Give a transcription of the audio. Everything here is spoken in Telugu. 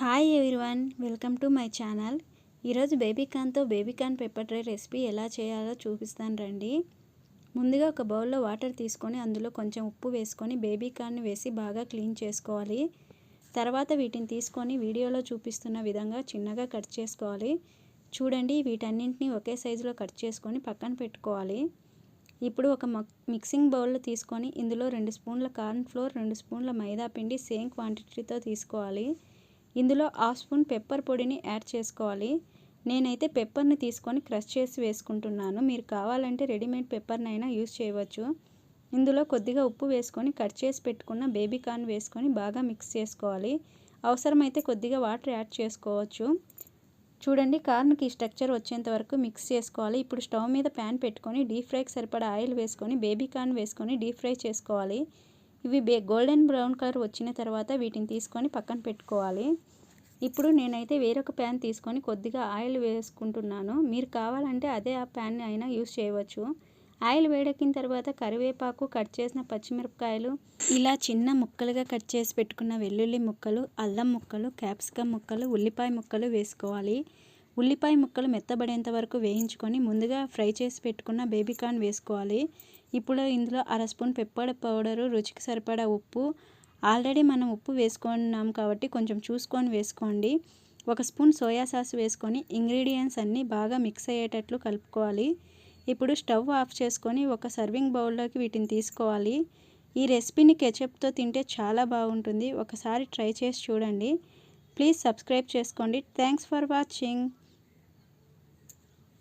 Hi everyone, welcome to my channel. ఈరోజు బేబీకార్న్ పెప్పర్ డ్రై రెసిపీ ఎలా చేయాలో చూపిస్తాను రండి. ముందుగా ఒక బౌల్లో వాటర్ తీసుకొని అందులో కొంచెం ఉప్పు వేసుకొని బేబీకార్న్ వేసి బాగా క్లీన్ చేసుకోవాలి. తర్వాత వీటిని తీసుకొని వీడియోలో చూపిస్తున్న విధంగా చిన్నగా కట్ చేసుకోవాలి. చూడండి, వీటన్నింటినీ ఒకే సైజులో కట్ చేసుకొని పక్కన పెట్టుకోవాలి. ఇప్పుడు ఒక మిక్సింగ్ బౌల్లో తీసుకొని ఇందులో 2 స్పూన్ల కార్న్ ఫ్లోర్, 2 స్పూన్ల మైదా పిండి సేమ్ క్వాంటిటీతో తీసుకోవాలి. ఇందులో 1/2 స్పూన్ పెప్పర్ పొడిని యాడ్ చేసుకోవాలి. నేనైతే పెప్పర్ని తీసుకొని క్రష్ చేసి వేసుకుంటున్నాను. మీరు కావాలంటే రెడీమేడ్ పెప్పర్నైనా యూస్ చేయవచ్చు. ఇందులో కొద్దిగా ఉప్పు వేసుకొని కట్ చేసి పెట్టుకున్న బేబీకార్న్ వేసుకొని బాగా మిక్స్ చేసుకోవాలి. అవసరమైతే కొద్దిగా వాటర్ యాడ్ చేసుకోవచ్చు. చూడండి, కార్న్కి స్ట్రక్చర్ వచ్చేంత వరకు మిక్స్ చేసుకోవాలి. ఇప్పుడు స్టవ్ మీద ప్యాన్ పెట్టుకొని డీప్ ఫ్రైకి సరిపడా ఆయిల్ వేసుకొని బేబీకార్న్ వేసుకొని డీప్ ఫ్రై చేసుకోవాలి. ఇవి గోల్డెన్ బ్రౌన్ కలర్ వచ్చిన తర్వాత వీటిని తీసుకొని పక్కన పెట్టుకోవాలి. ఇప్పుడు నేనైతే వేరొక ప్యాన్ తీసుకొని కొద్దిగా ఆయిల్ వేసుకుంటున్నాను. మీరు కావాలంటే అదే ఆ ప్యాన్ అయినా యూస్ చేయవచ్చు. ఆయిల్ వేడెక్కిన తర్వాత కరివేపాకు, కట్ చేసిన పచ్చిమిరపకాయలు, ఇలా చిన్న ముక్కలుగా కట్ చేసి పెట్టుకున్న వెల్లుల్లి ముక్కలు, అల్లం ముక్కలు, క్యాప్సికమ్ ముక్కలు, ఉల్లిపాయ ముక్కలు వేసుకోవాలి. ఉల్లిపాయ ముక్కలు మెత్తబడేంత వరకు వేయించుకొని ముందుగా ఫ్రై చేసి పెట్టుకున్న బేబీకార్న్ వేసుకోవాలి. ఇప్పుడు ఇందులో 1/2 స్పూన్ పెప్పర్ పౌడరు, రుచికి సరిపడా ఉప్పు, ఆల్రెడీ మనం ఉప్పు వేసుకున్నాం కాబట్టి కొంచెం చూసుకొని వేసుకోండి. 1 స్పూన్ సోయా సాస్ వేసుకొని ఇంగ్రీడియంట్స్ అన్నీ బాగా మిక్స్ అయ్యేటట్లు కలుపుకోవాలి. ఇప్పుడు స్టవ్ ఆఫ్ చేసుకొని ఒక సర్వింగ్ బౌల్లోకి వీటిని తీసుకోవాలి. ఈ రెసిపీని కెచప్తో తింటే చాలా బాగుంటుంది. ఒకసారి ట్రై చేసి చూడండి. ప్లీజ్ సబ్స్క్రైబ్ చేసుకోండి. Thanks for watching.